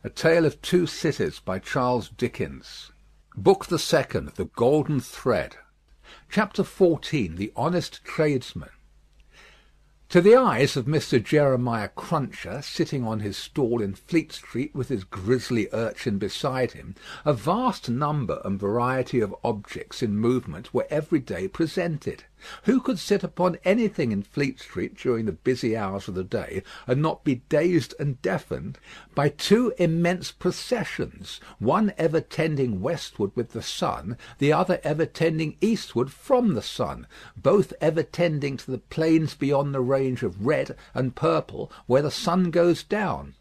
A Tale of Two Cities by Charles Dickens. Book the Second, The Golden Thread. Chapter 14. The Honest Tradesman. To the eyes of Mr. Jeremiah Cruncher, sitting on his stall in Fleet Street with his grisly urchin beside him, a vast number and variety of objects in movement were every day presented. Who could sit upon anything in Fleet Street during the busy hours of the day, and not be dazed and deafened by two immense processions, one ever tending westward with the sun, the other ever tending eastward from the sun, both ever tending to the plains beyond the range of red and purple, where the sun goes down?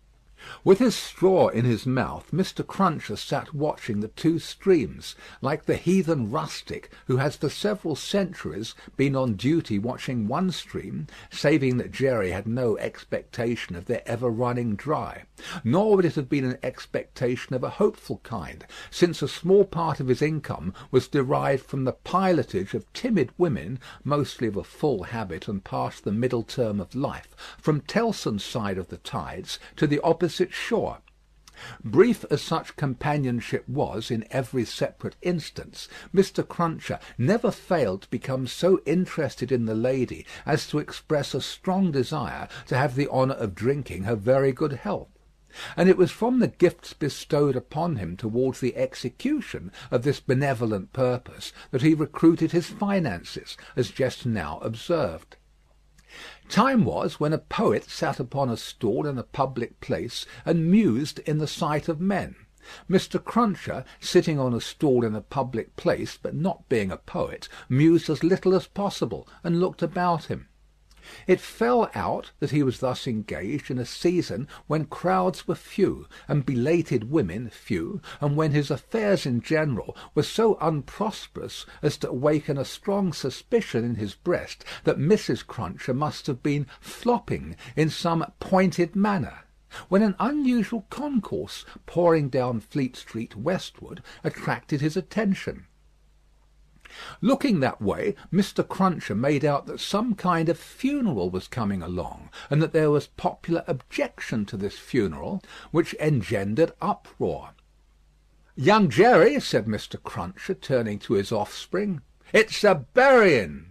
With his straw in his mouth, Mr. Cruncher sat watching the two streams, like the heathen rustic who has for several centuries been on duty watching one stream, saving that Jerry had no expectation of their ever running dry. Nor would it have been an expectation of a hopeful kind, since a small part of his income was derived from the pilotage of timid women, mostly of a full habit and past the middle term of life, from Tellson's side of the tides to the opposite shore. Brief as such companionship was in every separate instance, Mr. Cruncher never failed to become so interested in the lady as to express a strong desire to have the honour of drinking her very good health. And it was from the gifts bestowed upon him towards the execution of this benevolent purpose that he recruited his finances, as just now observed. Time was when a poet sat upon a stall in a public place and mused in the sight of men. Mr. Cruncher, sitting on a stall in a public place, but not being a poet, mused as little as possible, and looked about him. It fell out that he was thus engaged in a season when crowds were few, and belated women few, and when his affairs in general were so unprosperous as to awaken a strong suspicion in his breast that Mrs. Cruncher must have been flopping in some pointed manner, when an unusual concourse pouring down Fleet Street westward attracted his attention. Looking that way, Mr. Cruncher made out that some kind of funeral was coming along, and that there was popular objection to this funeral, which engendered uproar. "Young Jerry," said Mr. Cruncher, turning to his offspring, "it's a burying."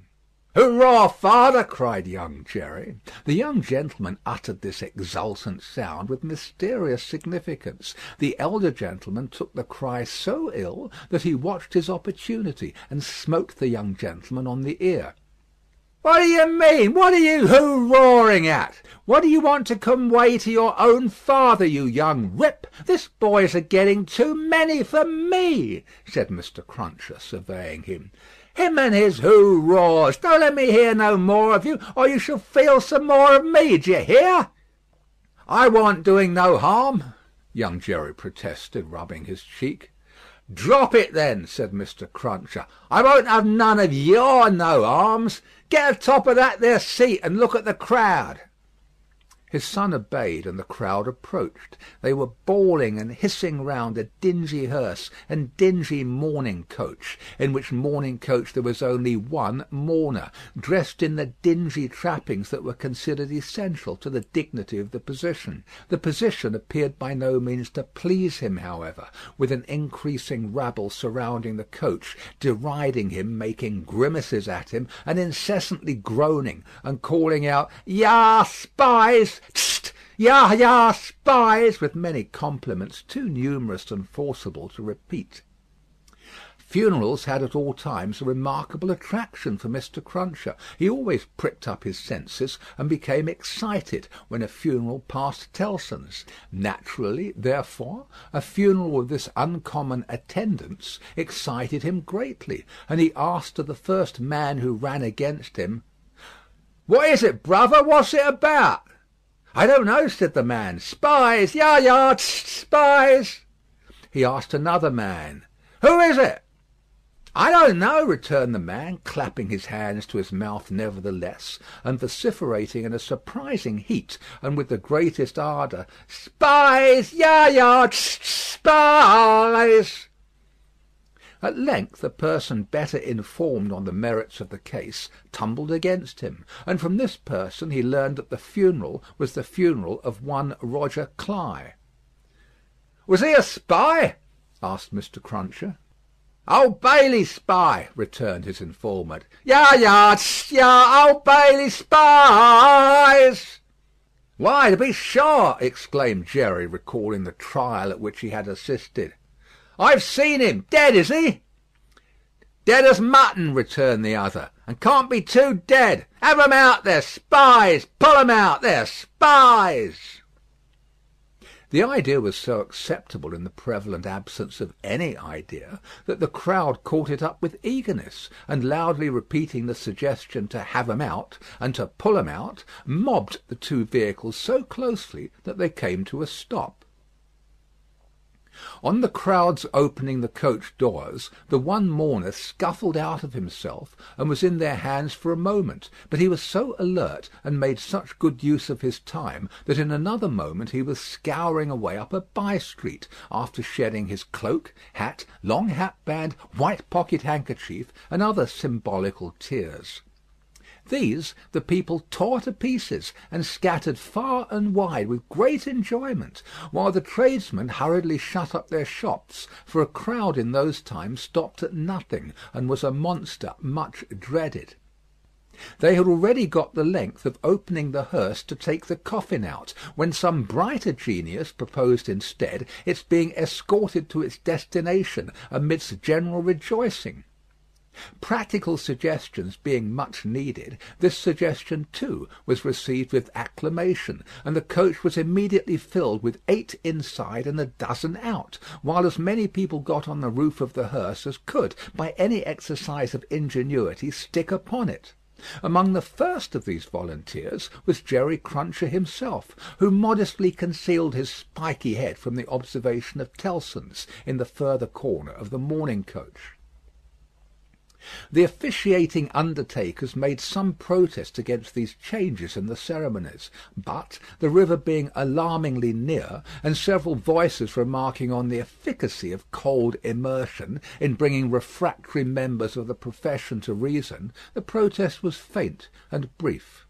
"Hurrah, father!" cried young Jerry. The young gentleman uttered this exultant sound with mysterious significance. The elder gentleman took the cry so ill that he watched his opportunity and smote the young gentleman on the ear. "What do you mean? What are you hurrahing at? What do you want to convey to your own father, you young rip? This boy's a getting too many for me," said Mr. Cruncher, surveying him. "Him and his hurrahs! Don't let me hear no more of you, or you shall feel some more of me, d'ye hear?" "I warn't doing no harm," young Jerry protested, rubbing his cheek. "Drop it, then," said Mr. Cruncher. "I won't have none of your no-harms. Get atop of that there seat and look at the crowd." His son obeyed, and the crowd approached. They were bawling and hissing round a dingy hearse and dingy mourning coach, in which mourning coach there was only one mourner, dressed in the dingy trappings that were considered essential to the dignity of the position. The position appeared by no means to please him, however, with an increasing rabble surrounding the coach, deriding him, making grimaces at him, and incessantly groaning and calling out, "Ya spies! Tst! Ya, ya, spies!" with many compliments too numerous and forcible to repeat. Funerals had at all times a remarkable attraction for Mr. Cruncher. He always pricked up his senses and became excited when a funeral passed Tellson's. Naturally, therefore, a funeral with this uncommon attendance excited him greatly, and he asked of the first man who ran against him, "What is it, brother? What's it about?" "I don't know," said the man. "Spies! Ya, ya, tst, spies!" He asked another man, "Who is it?" "I don't know," returned the man, clapping his hands to his mouth nevertheless, and vociferating in a surprising heat and with the greatest ardour, "Spies! Ya, ya, tst, spies!" At length a person better informed on the merits of the case tumbled against him, and from this person he learned that the funeral was the funeral of one Roger Cly. Was he a spy?" asked Mr. Cruncher. "Old Bailey spy," returned his informant. "Ya, ya, tst, ya, Old Bailey spies." "Why, to be sure," exclaimed Jerry, recalling the trial at which he had assisted. "I've seen him. Dead, is he?" "Dead as mutton," returned the other, "and can't be too dead. Have 'em out, they're spies. Pull 'em out, they're spies." The idea was so acceptable in the prevalent absence of any idea, that the crowd caught it up with eagerness, and loudly repeating the suggestion to have 'em out and to pull 'em out, mobbed the two vehicles so closely that they came to a stop. On the crowd's opening the coach doors, the one mourner scuffled out of himself and was in their hands for a moment, but he was so alert and made such good use of his time that in another moment he was scouring away up a by-street, after shedding his cloak, hat, long hatband, white pocket-handkerchief, and other symbolical tears. These the people tore to pieces and scattered far and wide with great enjoyment, while the tradesmen hurriedly shut up their shops, for a crowd in those times stopped at nothing, and was a monster much dreaded. They had already got the length of opening the hearse to take the coffin out, when some brighter genius proposed instead its being escorted to its destination amidst general rejoicing. Practical suggestions being much needed, this suggestion too was received with acclamation, and the coach was immediately filled with 8 inside and a dozen out, while as many people got on the roof of the hearse as could, by any exercise of ingenuity, stick upon it. Among the first of these volunteers was Jerry Cruncher himself, who modestly concealed his spiky head from the observation of Tellson's in the further corner of the mourning coach. The officiating undertakers made some protest against these changes in the ceremonies, but, the river being alarmingly near, and several voices remarking on the efficacy of cold immersion in bringing refractory members of the profession to reason, the protest was faint and brief.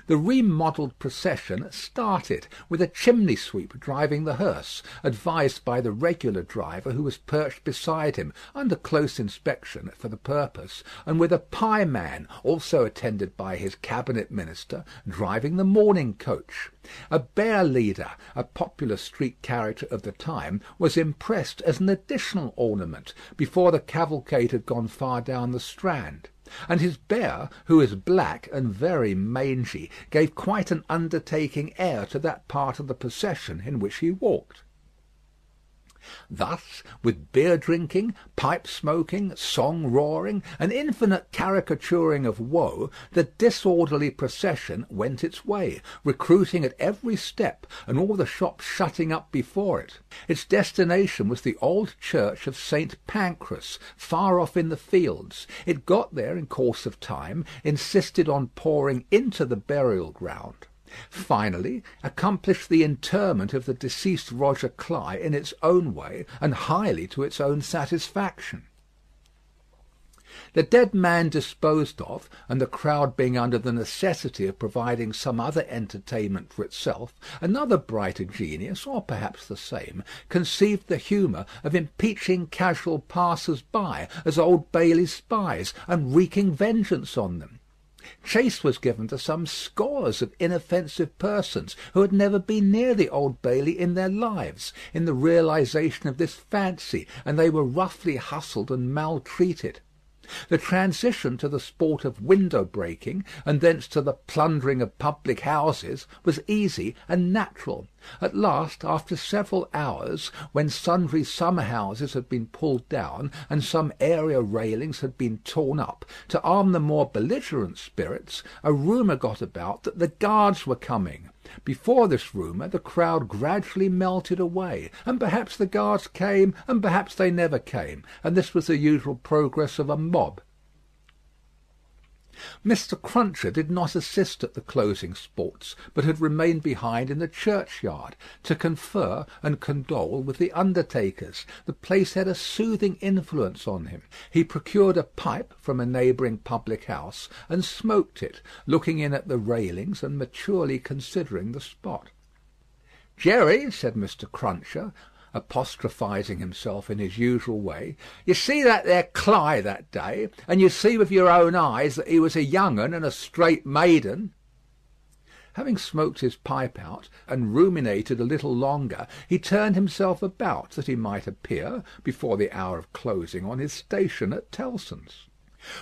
The remodelled procession started, with a chimney sweep driving the hearse, advised by the regular driver, who was perched beside him, under close inspection for the purpose, and with a pie-man, also attended by his cabinet minister, driving the mourning coach. A bear leader, a popular street character of the time, was impressed as an additional ornament, before the cavalcade had gone far down the Strand. And his bear, who is black and very mangy, gave quite an undertaking air to that part of the procession in which he walked. Thus, with beer drinking, pipe smoking, song roaring, and infinite caricaturing of woe, the disorderly procession went its way, recruiting at every step, and all the shops shutting up before it. Its destination was the old church of St. Pancras, far off in the fields. It got there in course of time, insisted on pouring into the burial ground, finally accomplished the interment of the deceased Roger Cly in its own way, and highly to its own satisfaction. The dead man disposed of, and the crowd being under the necessity of providing some other entertainment for itself, another brighter genius, or perhaps the same, conceived the humour of impeaching casual passers-by as Old Bailey spies, and wreaking vengeance on them. Chase was given to some scores of inoffensive persons who had never been near the Old Bailey in their lives, in the realization of this fancy, and they were roughly hustled and maltreated. The transition to the sport of window-breaking, and thence to the plundering of public houses, was easy and natural. At last, after several hours, when sundry summer-houses had been pulled down, and some area railings had been torn up, to arm the more belligerent spirits, a rumour got about that the guards were coming. Before this rumour the crowd gradually melted away, and perhaps the guards came, and perhaps they never came, and this was the usual progress of a mob. Mr. Cruncher did not assist at the closing sports, but had remained behind in the churchyard, to confer and condole with the undertakers. The place had a soothing influence on him. He procured a pipe from a neighbouring public-house, and smoked it, looking in at the railings and maturely considering the spot. "Jerry," said Mr. Cruncher, apostrophising himself in his usual way, "you see that there Cly that day, and you see with your own eyes that he was a young un and a straight maiden." Having smoked his pipe out, and ruminated a little longer, he turned himself about that he might appear, before the hour of closing, on his station at Tellson's.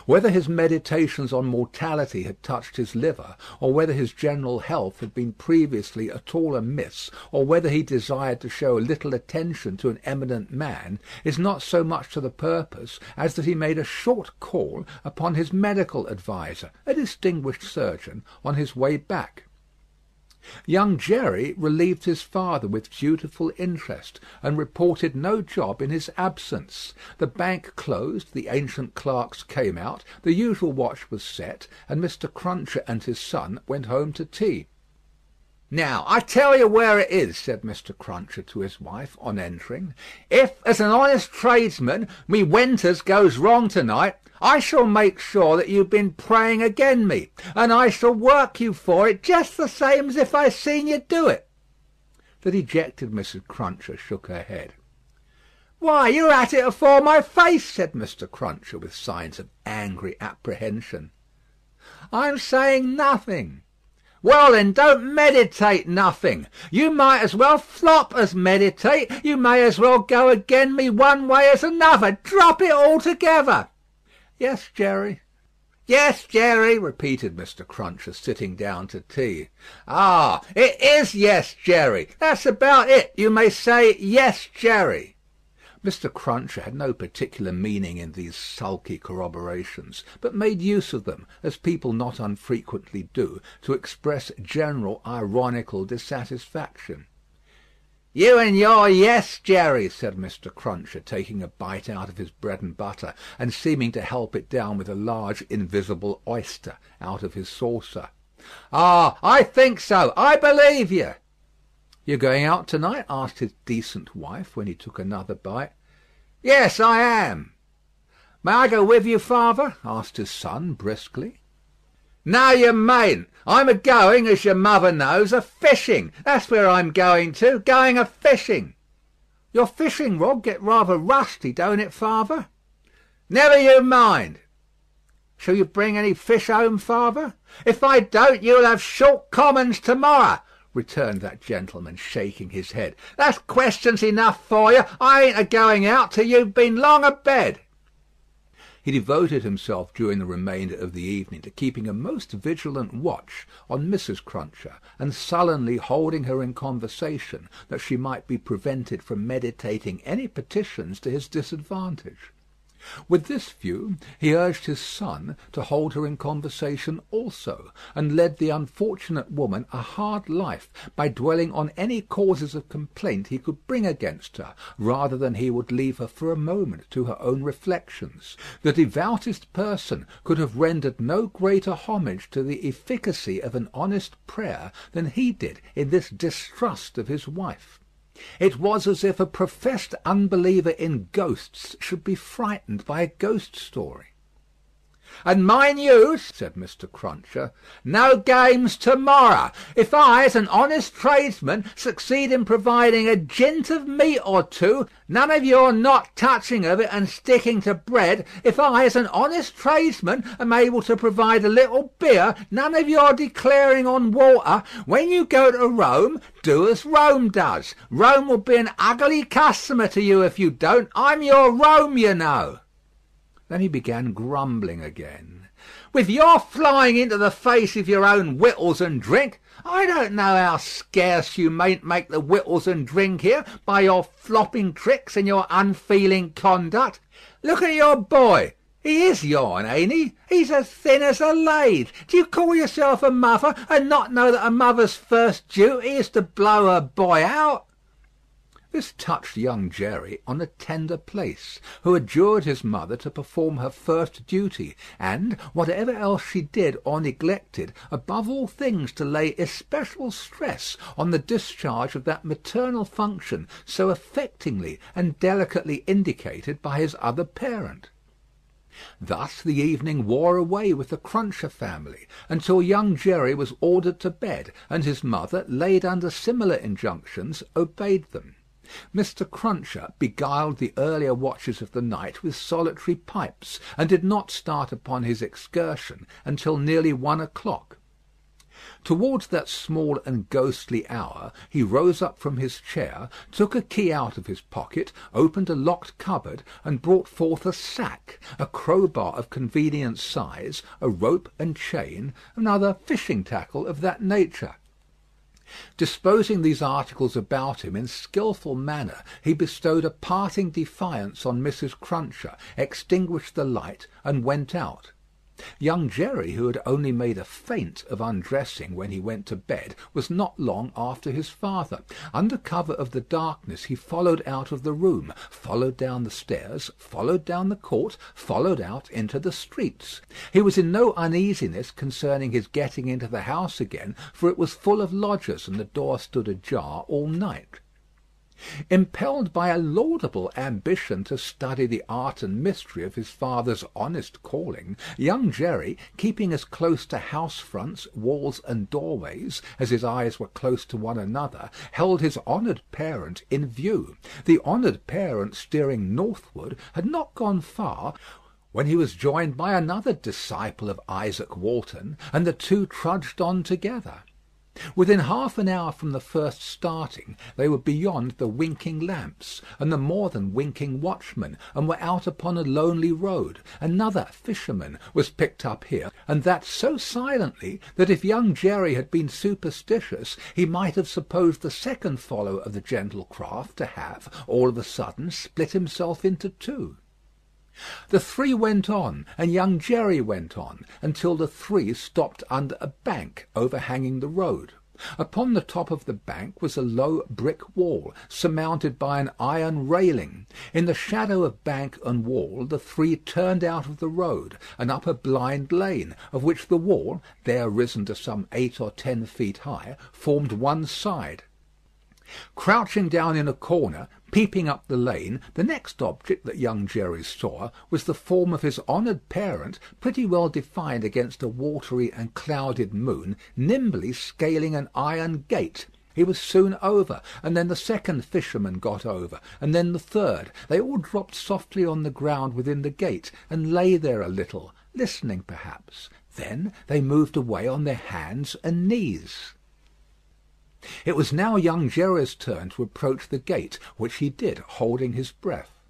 Whether his meditations on mortality had touched his liver, or whether his general health had been previously at all amiss, or whether he desired to show a little attention to an eminent man, is not so much to the purpose as that he made a short call upon his medical adviser, a distinguished surgeon, on his way back. Young Jerry relieved his father with dutiful interest, and reported no job in his absence. The bank closed, the ancient clerks came out, the usual watch was set, and Mr. Cruncher and his son went home to tea. "Now, I tell you where it is," said Mr. Cruncher to his wife, on entering. "If, as an honest tradesman, me winters goes wrong to-night, I shall make sure that you've been praying again me, and I shall work you for it just the same as if I seen you do it." The dejected Mrs. Cruncher shook her head. "Why, you're at it afore my face," said Mr. Cruncher, with signs of angry apprehension. "I'm saying nothing." "Well, then, don't meditate nothing. You might as well flop as meditate. You may as well go again me one way as another. Drop it altogether." "Yes, Jerry." "Yes, Jerry," repeated Mr. Cruncher, sitting down to tea. "Ah, it is yes, Jerry. That's about it. You may say yes, Jerry." Mr. Cruncher had no particular meaning in these sulky corroborations, but made use of them, as people not unfrequently do, to express general ironical dissatisfaction. "You and your yes, Jerry," said Mr. Cruncher, taking a bite out of his bread and butter, and seeming to help it down with a large invisible oyster out of his saucer. "Ah, I think so. I believe you." "You're going out to-night?" asked his decent wife, when he took another bite. "Yes, I am." "May I go with you, father?" asked his son, briskly. "No, you mayn't. I'm a-going, as your mother knows, a-fishing. That's where I'm going to. Going a-fishing." "Your fishing rod get rather rusty, don't it, father?" "Never you mind." "Shall you bring any fish home, father?" "If I don't, you'll have short commons to-morrow," returned that gentleman, shaking his head. "That's questions enough for you. I ain't a-going out till you've been long a-bed." He devoted himself during the remainder of the evening to keeping a most vigilant watch on Mrs. Cruncher, and sullenly holding her in conversation, that she might be prevented from meditating any petitions to his disadvantage. With this view he urged his son to hold her in conversation also, and led the unfortunate woman a hard life by dwelling on any causes of complaint he could bring against her, rather than he would leave her for a moment to her own reflections. The devoutest person could have rendered no greater homage to the efficacy of an honest prayer than he did in this distrust of his wife. It was as if a professed unbeliever in ghosts should be frightened by a ghost story. "And mind you," said Mr. Cruncher, "no games to-morrow. If I, as an honest tradesman, succeed in providing a jint of meat or two, none of your not touching of it and sticking to bread. If I, as an honest tradesman, am able to provide a little beer, none of your declaring on water. When you go to Rome, do as Rome does. Rome will be an ugly customer to you if you don't. I'm your Rome, you know." Then he began grumbling again. "With your flying into the face of your own wittles and drink, I don't know how scarce you mayn't make the wittles and drink here by your flopping tricks and your unfeeling conduct. Look at your boy. He is yourn, ain't he? He's as thin as a lathe. Do you call yourself a mother and not know that a mother's first duty is to blow her boy out?" This touched young Jerry on a tender place, who adjured his mother to perform her first duty, and, whatever else she did or neglected, above all things to lay especial stress on the discharge of that maternal function so affectingly and delicately indicated by his other parent. Thus the evening wore away with the Cruncher family, until young Jerry was ordered to bed, and his mother, laid under similar injunctions, obeyed them. Mr. Cruncher beguiled the earlier watches of the night with solitary pipes, and did not start upon his excursion until nearly 1 o'clock. Towards that small and ghostly hour he rose up from his chair, took a key out of his pocket, opened a locked cupboard, and brought forth a sack, a crowbar of convenient size, a rope and chain, and other fishing tackle of that nature. Disposing these articles about him in skilful manner, he bestowed a parting defiance on Mrs. Cruncher, extinguished the light, and went out. Young Jerry, who had only made a feint of undressing when he went to bed, was not long after his father. Under cover of the darkness he followed out of the room, followed down the stairs, followed down the court, followed out into the streets. He was in no uneasiness concerning his getting into the house again, for it was full of lodgers, and the door stood ajar all night. Impelled by a laudable ambition to study the art and mystery of his father's honest calling, young Jerry, keeping as close to house fronts, walls, and doorways as his eyes were close to one another, held his honoured parent in view. The honoured parent, steering northward, had not gone far when he was joined by another disciple of Isaac Walton, and the two trudged on together. Within half an hour from the first starting, they were beyond the winking lamps, and the more than winking watchman, and were out upon a lonely road. Another fisherman was picked up here, and that so silently that if young Jerry had been superstitious, he might have supposed the second follower of the gentle craft to have, all of a sudden, split himself into two. The three went on, and young Jerry went on, until the three stopped under a bank overhanging the road. Upon the top of the bank was a low brick wall, surmounted by an iron railing. In the shadow of bank and wall the three turned out of the road, and up a blind lane, of which the wall, there risen to some 8 or 10 feet high, formed one side. Crouching down in a corner, peeping up the lane, the next object that young Jerry saw was the form of his honoured parent, pretty well defined against a watery and clouded moon, nimbly scaling an iron gate. He was soon over, and then the second fisherman got over, and then the third. They all dropped softly on the ground within the gate, and lay there a little, listening perhaps. Then they moved away on their hands and knees. It was now young Jerry's turn to approach the gate, which he did, holding his breath.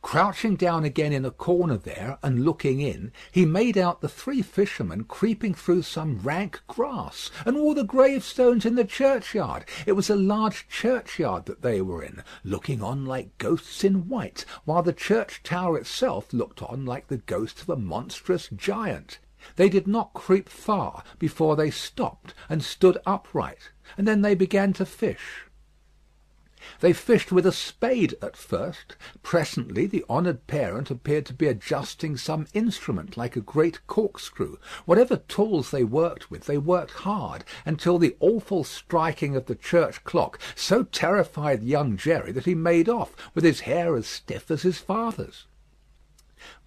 Crouching down again in a corner there, and looking in, he made out the three fishermen creeping through some rank grass, and all the gravestones in the churchyard. It was a large churchyard that they were in, looking on like ghosts in white, while the church tower itself looked on like the ghost of a monstrous giant. They did not creep far before they stopped and stood upright, and then they began to fish. They fished with a spade at first. Presently the honoured parent appeared to be adjusting some instrument like a great corkscrew. Whatever tools they worked with, they worked hard, until the awful striking of the church clock so terrified young Jerry that he made off, with his hair as stiff as his father's.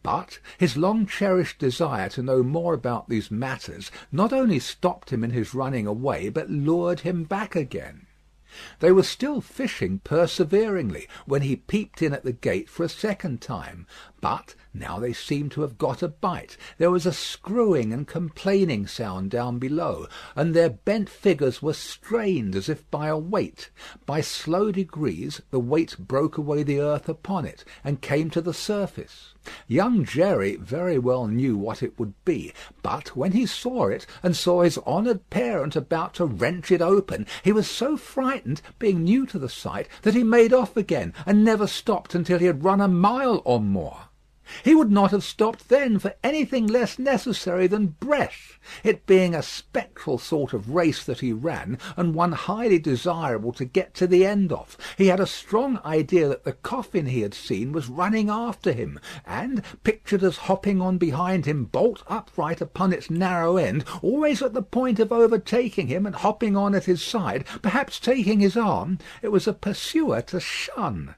But his long-cherished desire to know more about these matters not only stopped him in his running away, but lured him back again. They were still fishing perseveringly when he peeped in at the gate for a second time. But now they seemed to have got a bite. There was a screwing and complaining sound down below, and their bent figures were strained as if by a weight. By slow degrees the weight broke away the earth upon it, and came to the surface. Young Jerry very well knew what it would be, but when he saw it, and saw his honoured parent about to wrench it open, he was so frightened, being new to the sight, that he made off again, and never stopped until he had run a mile or more. He would not have stopped then for anything less necessary than breath, it being a spectral sort of race that he ran, and one highly desirable to get to the end of. He had a strong idea that the coffin he had seen was running after him, and pictured as hopping on behind him bolt upright upon its narrow end, always at the point of overtaking him and hopping on at his side, perhaps taking his arm. It was a pursuer to shun.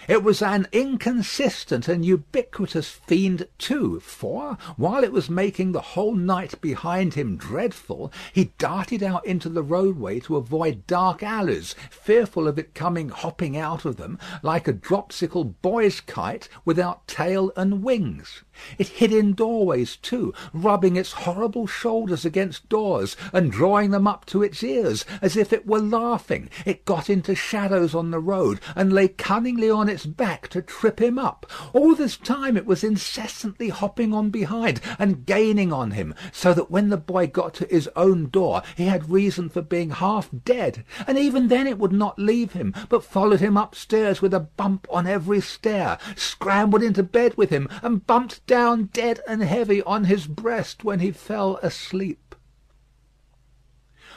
It was an inconsistent and ubiquitous fiend too, for, while it was making the whole night behind him dreadful, he darted out into the roadway to avoid dark alleys, fearful of it coming hopping out of them, like a dropsical boy's kite without tail and wings. It hid in doorways too, rubbing its horrible shoulders against doors, and drawing them up to its ears, as if it were laughing. It got into shadows on the road, and lay cunningly on its back to trip him up. All this time it was incessantly hopping on behind, and gaining on him, so that when the boy got to his own door, he had reason for being half dead. And even then it would not leave him, but followed him upstairs with a bump on every stair, scrambled into bed with him, and bumped down dead and heavy on his breast when he fell asleep.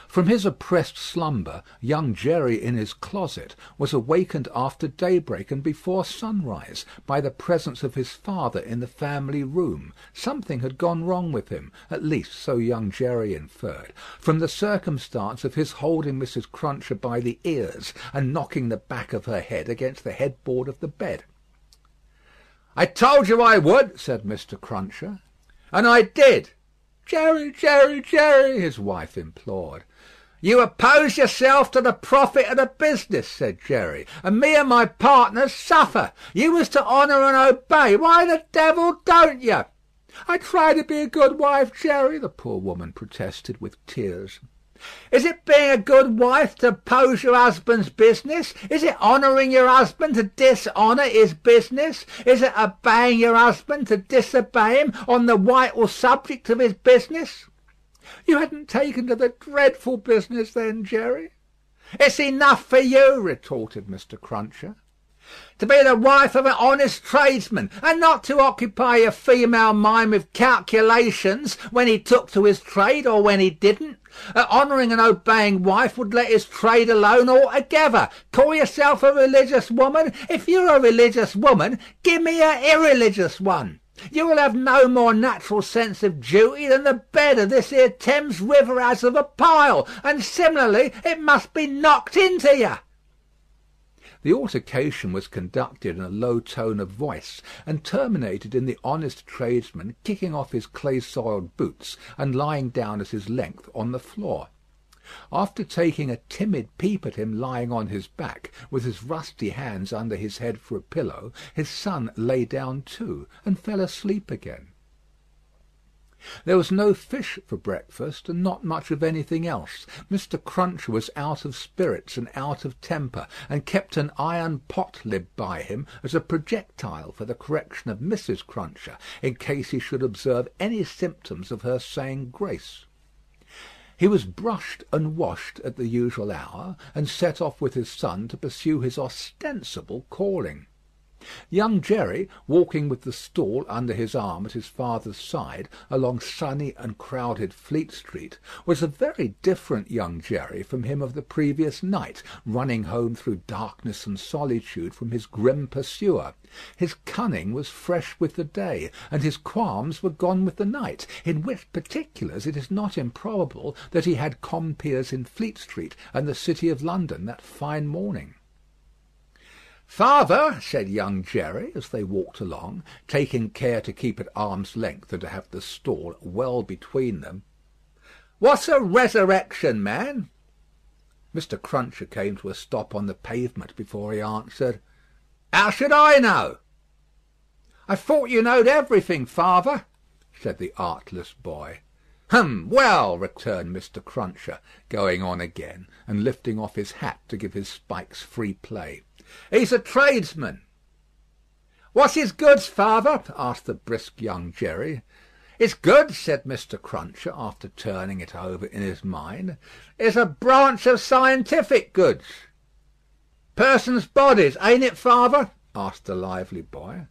From his oppressed slumber, young Jerry in his closet was awakened after daybreak and before sunrise by the presence of his father in the family room. Something had gone wrong with him, at least so young Jerry inferred, from the circumstance of his holding Mrs. Cruncher by the ears and knocking the back of her head against the headboard of the bed. "I told you I would," said Mr. Cruncher. "And I did." "Jerry, Jerry, Jerry," his wife implored. "You oppose yourself to the profit of the business," said Jerry, "and me and my partners suffer. You was to honour and obey. Why the devil don't you?" "I try to be a good wife, Jerry," the poor woman protested with tears. "Is it being a good wife to oppose your husband's business? Is it honouring your husband to dishonour his business? Is it obeying your husband to disobey him on the vital subject of his business?" "You hadn't taken to the dreadful business then, Jerry." "It's enough for you," retorted Mr. Cruncher. "To be the wife of an honest tradesman, and not to occupy your female mind with calculations when he took to his trade or when he didn't. An honouring and obeying wife would let his trade alone altogether. Call yourself a religious woman? If you're a religious woman, give me an irreligious one. You will have no more natural sense of duty than the bed of this here Thames River has of a pile, and similarly it must be knocked into you." The altercation was conducted in a low tone of voice, and terminated in the honest tradesman kicking off his clay-soiled boots and lying down at his length on the floor. After taking a timid peep at him lying on his back, with his rusty hands under his head for a pillow, his son lay down too, and fell asleep again. There was no fish for breakfast, and not much of anything else. Mr. Cruncher was out of spirits and out of temper, and kept an iron pot-lid by him as a projectile for the correction of Mrs. Cruncher, in case he should observe any symptoms of her saying grace. He was brushed and washed at the usual hour, and set off with his son to pursue his ostensible calling. Young Jerry, walking with the stool under his arm at his father's side along sunny and crowded Fleet Street, was a very different young Jerry from him of the previous night, running home through darkness and solitude from his grim pursuer. His cunning was fresh with the day, and his qualms were gone with the night, in which particulars it is not improbable that he had compeers in Fleet Street and the City of London that fine morning. "Father," said young Jerry, as they walked along, taking care to keep at arm's length and to have the stall well between them, "what's a resurrection man?" Mr. Cruncher came to a stop on the pavement before he answered, "How should I know?" "I thought you knowed everything, father," said the artless boy. Well," returned Mr. Cruncher, going on again, and lifting off his hat to give his spikes free play. "He's a tradesman." "What's his goods, father?" asked the brisk young Jerry. "His goods," said Mr. Cruncher, after turning it over in his mind, "is a branch of scientific goods." "Persons' bodies, ain't it, father?" asked the lively boy.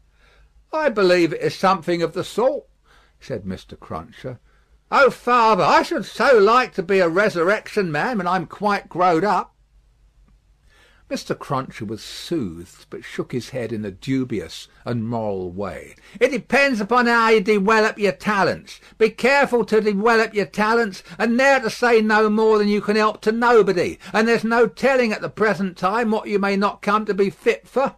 "I believe it is something of the sort," said Mr. Cruncher. "Oh, father, I should so like to be a resurrection man when I'm quite growed up." Mr. Cruncher was soothed, but shook his head in a dubious and moral way. "It depends upon how you develop your talents. Be careful to develop your talents, and ne'er to say no more than you can help to nobody, and there's no telling at the present time what you may not come to be fit for."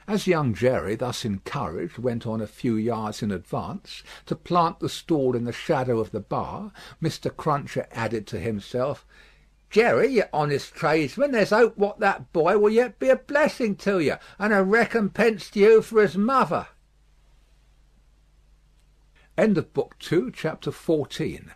As young Jerry, thus encouraged, went on a few yards in advance, to plant the stall in the shadow of the bar, Mr. Cruncher added to himself, "Jerry, you honest tradesman, there's hope what that boy will yet be a blessing to you, and a recompense to you for his mother." Book 2, Chapter 14.